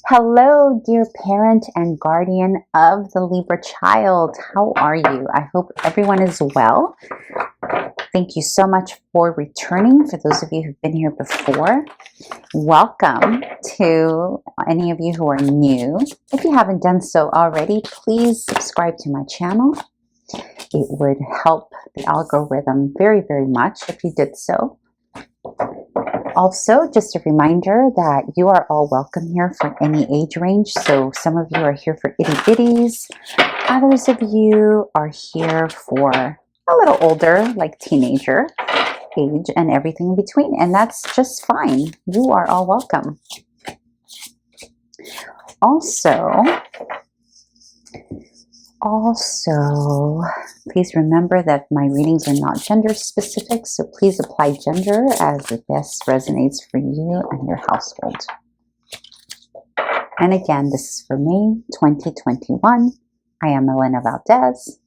Hello, dear parent and guardian of the Libra child. How are you? I hope everyone is well. Thank you so much for returning. For those of you who've been here before, welcome. To any of you who are new, if you haven't done so already, please subscribe to my channel. It would help the algorithm very, very much if you did so. Also, just a reminder that you are all welcome here for any age range. So some of you are here for itty bitties. Others of you are here for a little older, like teenager age and everything in between. And that's just fine. You are all welcome. Also, please remember that my readings are not gender specific, so please apply gender as it best resonates for you and your household. And again, this is for May 2021. I am Elena Valdez.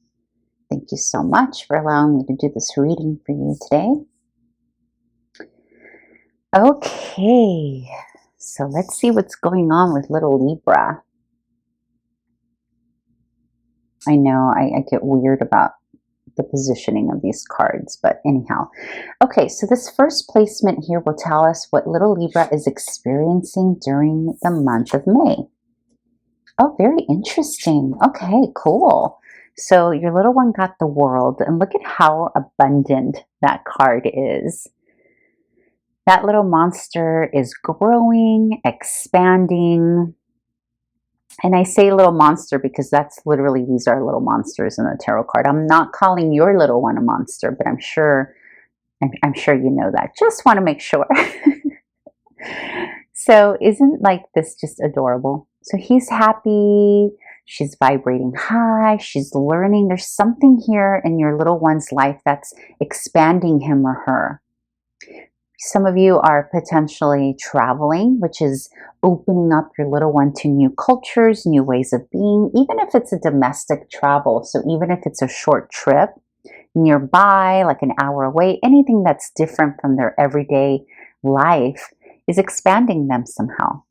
Thank you so much for allowing me to do this reading for you today. Okay, so let's see what's going on with little Libra. I know I get weird about the positioning of these cards, but anyhow. Okay, so this first placement here will tell us what little Libra is experiencing during the month of May. Oh, very interesting. Okay, cool. So your little one got the World, and look at how abundant that card is. That little monster is growing, expanding. And I say little monster because that's literally, these are little monsters in the tarot card. I'm not calling your little one a monster, but I'm sure you know that. Just want to make sure. So isn't like this just adorable? So he's happy. She's vibrating high. She's learning. There's something here in your little one's life that's expanding him or her. Some of you are potentially traveling, which is opening up your little one to new cultures, new ways of being, even if it's a domestic travel. So even if it's a short trip nearby, like an hour away, anything that's different from their everyday life is expanding them somehow.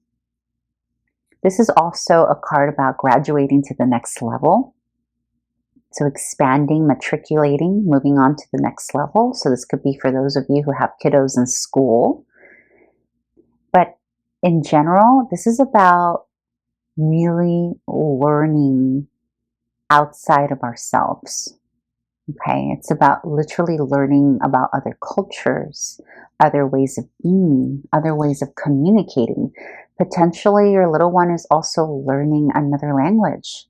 This is also a card about graduating to the next level. So expanding, matriculating, moving on to the next level. So this could be for those of you who have kiddos in school. But in general, this is about really learning outside of ourselves. Okay, it's about literally learning about other cultures, other ways of being, other ways of communicating. Potentially your little one is also learning another language,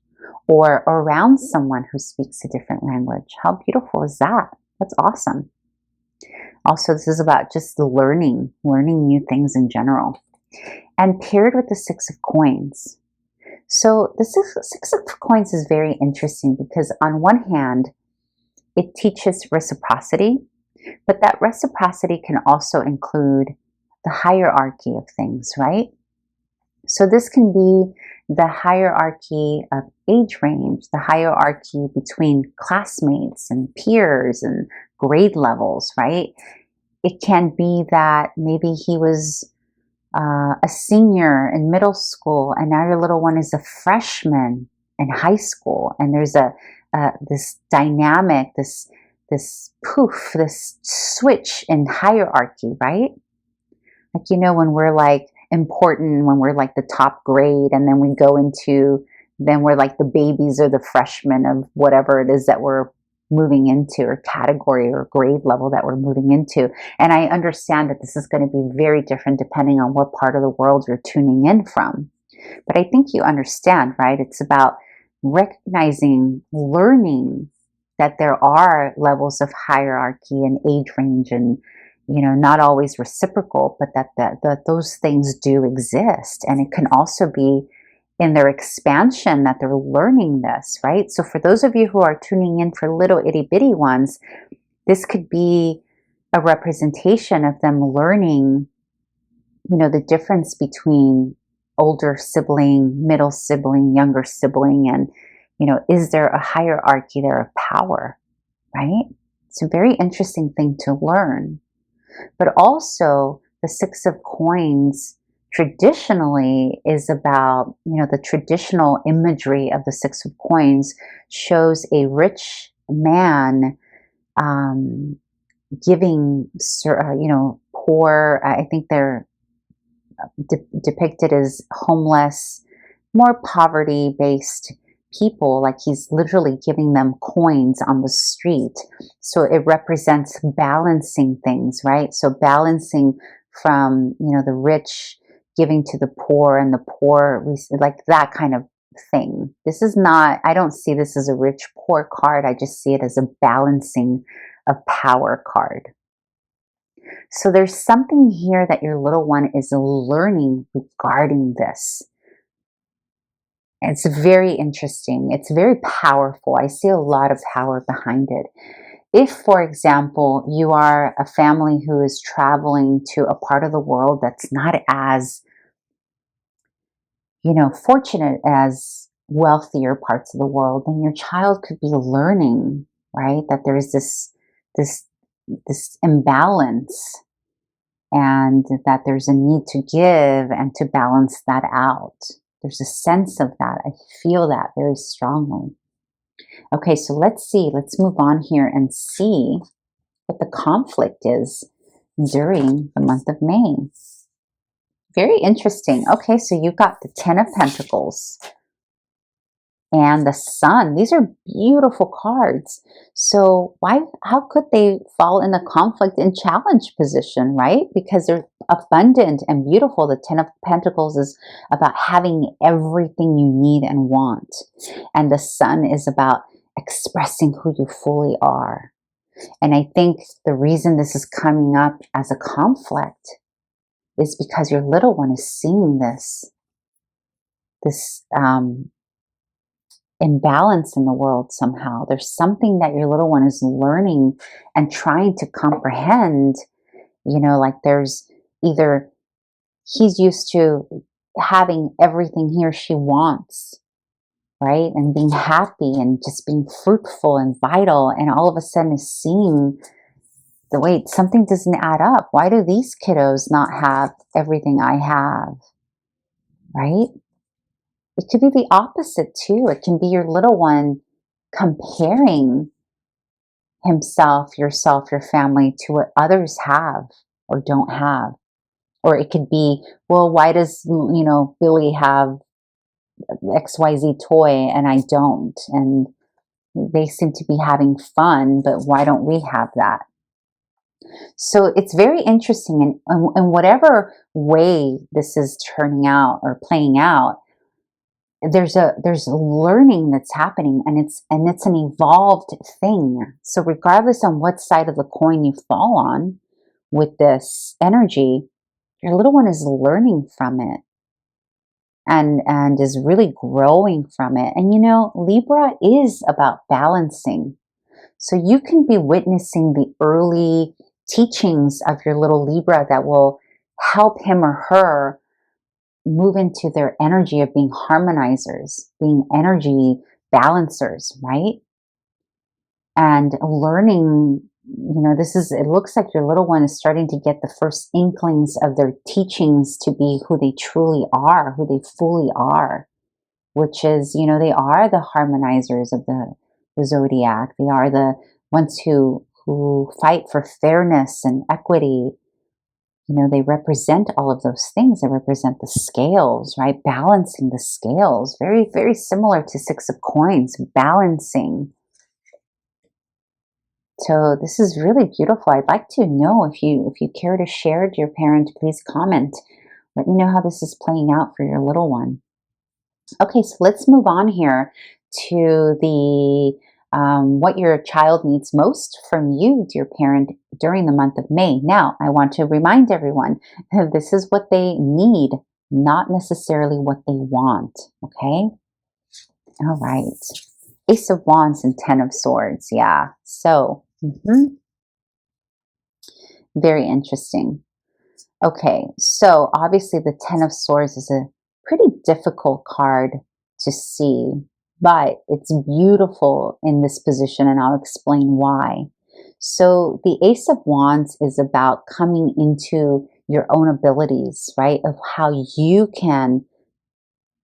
or around someone who speaks a different language. How beautiful is that? That's awesome. Also, this is about just learning new things in general. And paired with the Six of Coins. So the Six of Coins is very interesting because on one hand, it teaches reciprocity, but that reciprocity can also include the hierarchy of things, right? So this can be the hierarchy of age range, the hierarchy between classmates and peers and grade levels, right? It can be that maybe he was a senior in middle school and now your little one is a freshman in high school, and there's this dynamic, this switch in hierarchy, right? Like, you know, when we're like important, when we're like the top grade, and then we go into, then we're like the babies or the freshmen of whatever it is that we're moving into, or category or grade level that we're moving into. And I understand that this is going to be very different depending on what part of the world you're tuning in from. But I think you understand, right? It's about recognizing, learning that there are levels of hierarchy and age range, and you know, not always reciprocal, but that those things do exist. And it can also be in their expansion that they're learning this, right? So for those of you who are tuning in for little itty bitty ones, this could be a representation of them learning, you know, the difference between older sibling, middle sibling, younger sibling, and, you know, is there a hierarchy there of power, right? It's a very interesting thing to learn. But also the Six of Coins traditionally is about, the traditional imagery of the Six of Coins shows a rich man giving, poor, I think they're depicted as homeless, more poverty-based people, like he's literally giving them coins on the street. So it represents balancing things, right? So balancing from, the rich giving to the poor and the poor, like that kind of thing. This is not, I don't see this as a rich poor card. I just see it as a balancing of power card. So there's something here that your little one is learning regarding this. It's very interesting. It's very powerful. I see a lot of power behind it. If, for example, you are a family who is traveling to a part of the world that's not as, fortunate as wealthier parts of the world, then your child could be learning, right, that there is this imbalance, and that there's a need to give and to balance that out. There's a sense of that. I feel that very strongly. Okay, so let's see. Let's move on here and see what the conflict is during the month of May. Very interesting. Okay, so you've got the Ten of Pentacles and the Sun. These are beautiful cards. So how could they fall in a conflict and challenge position, right? Because they're abundant and beautiful. The Ten of Pentacles is about having everything you need and want. And the Sun is about expressing who you fully are. And I think the reason this is coming up as a conflict is because your little one is seeing this imbalance in the world somehow. There's something that your little one is learning and trying to comprehend. Like there's either he's used to having everything he or she wants, right? And being happy and just being fruitful and vital. And all of a sudden is seeing wait, something doesn't add up. Why do these kiddos not have everything I have, right? It could be the opposite too. It can be your little one comparing himself, yourself, your family to what others have or don't have. Or it could be, well, why does, Billy have XYZ toy and I don't? And they seem to be having fun, but why don't we have that? So it's very interesting. And in whatever way this is turning out or playing out, there's a learning that's happening, and it's an evolved thing. So regardless on what side of the coin you fall on with this energy, your little one is learning from it and is really growing from it. And Libra is about balancing. So you can be witnessing the early teachings of your little Libra that will help him or her move into their energy of being harmonizers, being energy balancers, right? And learning, it looks like your little one is starting to get the first inklings of their teachings to be who they truly are, who they fully are, which is, they are the harmonizers of the zodiac. They are the ones who fight for fairness and equity. They represent all of those things. They represent the scales, right? Balancing the scales. Very, very similar to Six of Coins, balancing. So this is really beautiful. I'd like to know if you care to share to your parent, please comment. Let me know how this is playing out for your little one. Okay, so let's move on here to the what your child needs most from you, dear parent, during the month of May. Now, I want to remind everyone that this is what they need, not necessarily what they want, okay? All right. Ace of Wands and Ten of Swords, yeah. So, very interesting. Okay, so obviously the Ten of Swords is a pretty difficult card to see, but it's beautiful in this position, and I'll explain why. So the Ace of Wands is about coming into your own abilities, right? Of how you can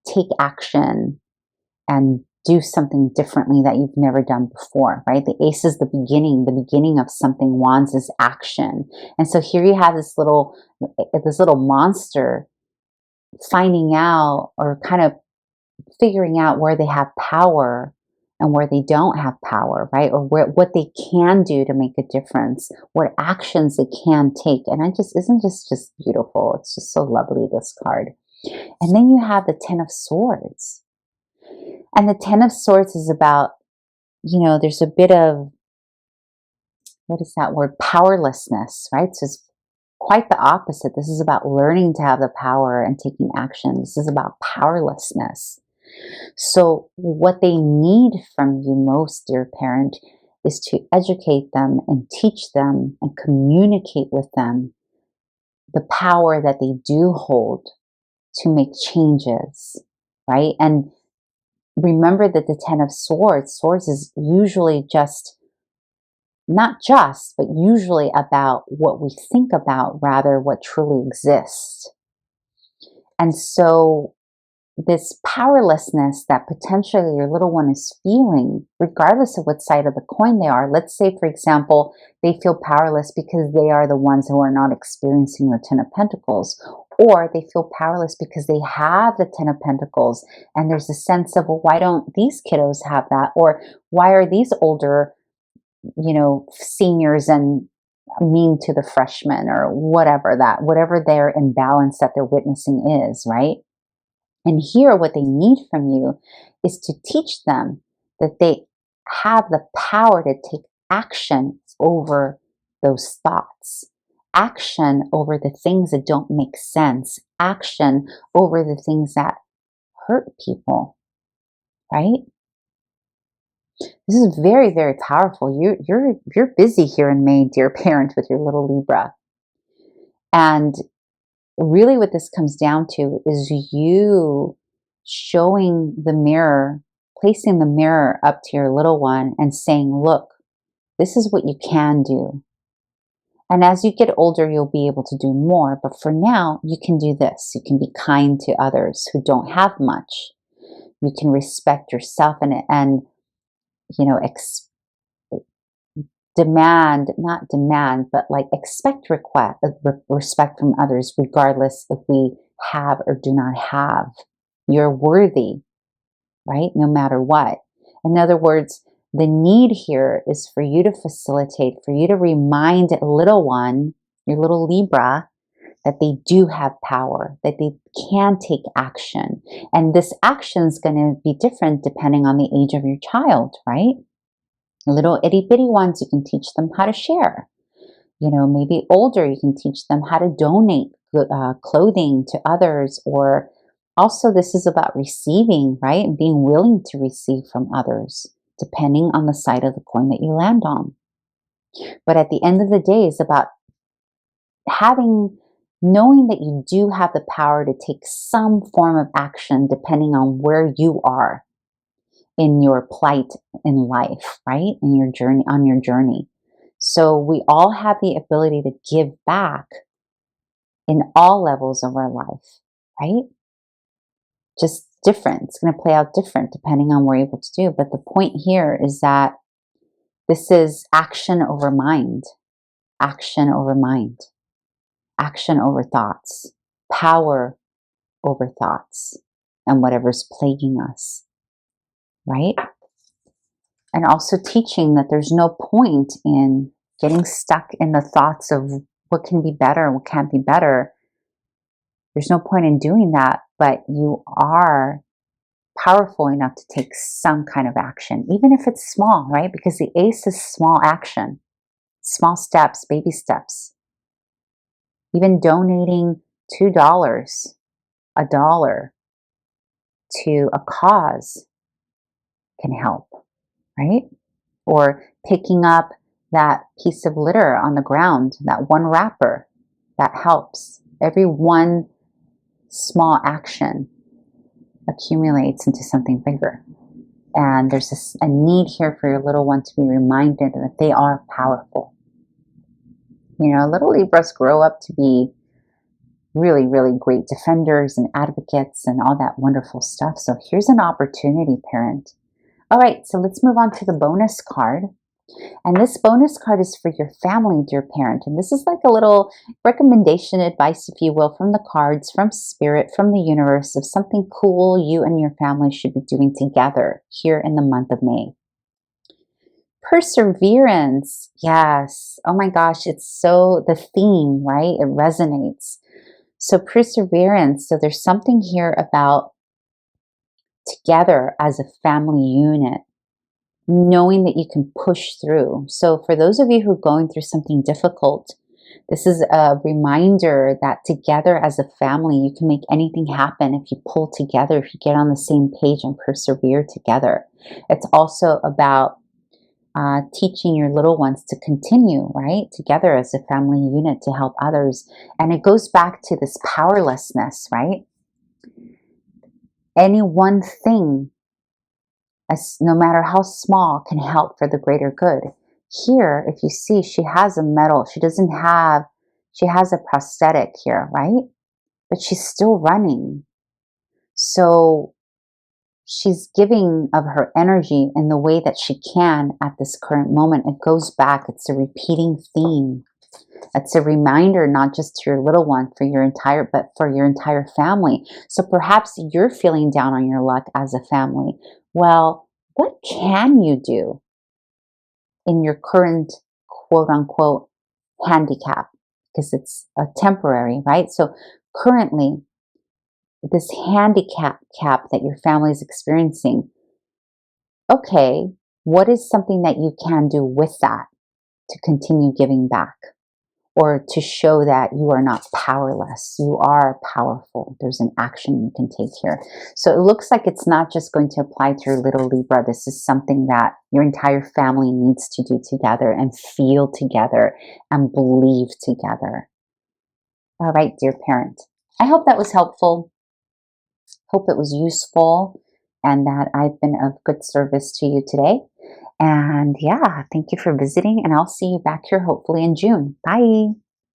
take action and do something differently that you've never done before, right? The ace is the beginning of something. Wands is action. And so here you have this little monster finding out, or kind of figuring out where they have power and where they don't have power, right? Or what they can do to make a difference, what actions they can take. And isn't this just beautiful? It's just so lovely, this card. And then you have the Ten of Swords. And the Ten of Swords is about, there's a bit of, what is that word? Powerlessness, right? So it's quite the opposite. This is about learning to have the power and taking action. This is about powerlessness. So what they need from you most, dear parent, is to educate them and teach them and communicate with them the power that they do hold to make changes, right? And remember that the Ten of Swords is usually but usually about what we think about, rather what truly exists. And so this powerlessness that potentially your little one is feeling, regardless of what side of the coin they are. Let's say, for example, they feel powerless because they are the ones who are not experiencing the Ten of Pentacles, or they feel powerless because they have the Ten of Pentacles, and there's a sense of, well, why don't these kiddos have that? Or why are these older, seniors and mean to the freshmen, or whatever their imbalance that they're witnessing is, right? And here, what they need from you is to teach them that they have the power to take action over those thoughts, action over the things that don't make sense, action over the things that hurt people, right? This is very, very powerful. You're busy here in May, dear parent, with your little Libra. And really what this comes down to is you showing the mirror, placing the mirror up to your little one and saying, look, this is what you can do. And as you get older, you'll be able to do more. But for now, you can do this. You can be kind to others who don't have much. You can respect yourself and expect respect from others, regardless if we have or do not have. You're worthy, right? No matter what. In other words, the need here is for you to facilitate, for you to remind a little one, your little Libra, that they do have power, that they can take action. And this action is going to be different depending on the age of your child, right? Little itty bitty ones, you can teach them how to share. Maybe older, you can teach them how to donate clothing to others. Or also, this is about receiving, right? And being willing to receive from others, depending on the side of the coin that you land on. But at the end of the day, it's about knowing that you do have the power to take some form of action, depending on where you are in your plight in life, right? On your journey. So we all have the ability to give back in all levels of our life, right? Just different. It's going to play out different depending on what we're able to do. But the point here is that this is action over mind, action over mind, action over thoughts, power over thoughts, and whatever's plaguing us, right? And also teaching that there's no point in getting stuck in the thoughts of what can be better and what can't be better. There's no point in doing that, but you are powerful enough to take some kind of action, even if it's small, right? Because the ace is small action, small steps, baby steps. Even donating $2, $1 to a cause can help, right? Or picking up that piece of litter on the ground, that one wrapper, that helps. Every one small action accumulates into something bigger. And there's a need here for your little one to be reminded that they are powerful. Little Libras grow up to be really, really great defenders and advocates and all that wonderful stuff. So here's an opportunity, parent. All right, so let's move on to the bonus card. And this bonus card is for your family, dear parent. And this is like a little recommendation, advice, if you will, from the cards, from spirit, from the universe, of something cool you and your family should be doing together here in the month of May. Perseverance. Yes. Oh my gosh, it's so the theme, right? It resonates. So perseverance. So there's something here about together as a family unit, knowing that you can push through. So for those of you who are going through something difficult, this is a reminder that together as a family, you can make anything happen if you pull together, if you get on the same page and persevere together. It's also about teaching your little ones to continue, right, together as a family unit to help others. And it goes back to this powerlessness, right? Any one thing, no matter how small, can help for the greater good. Here, if you see, she has a medal. She has a prosthetic here, right? But she's still running. So she's giving of her energy in the way that she can at this current moment. It goes back. It's a repeating theme. It's a reminder, not just to your little one, but for your entire family. So perhaps you're feeling down on your luck as a family. Well, what can you do in your current quote unquote handicap? Because it's a temporary, right? So currently, this handicap that your family is experiencing, okay, what is something that you can do with that to continue giving back? Or to show that you are not powerless. You are powerful. There's an action you can take here. So it looks like it's not just going to apply to your little Libra. This is something that your entire family needs to do together and feel together and believe together. All right, dear parent. I hope that was helpful. Hope it was useful and that I've been of good service to you today. And yeah, thank you for visiting, and I'll see you back here hopefully in June. Bye.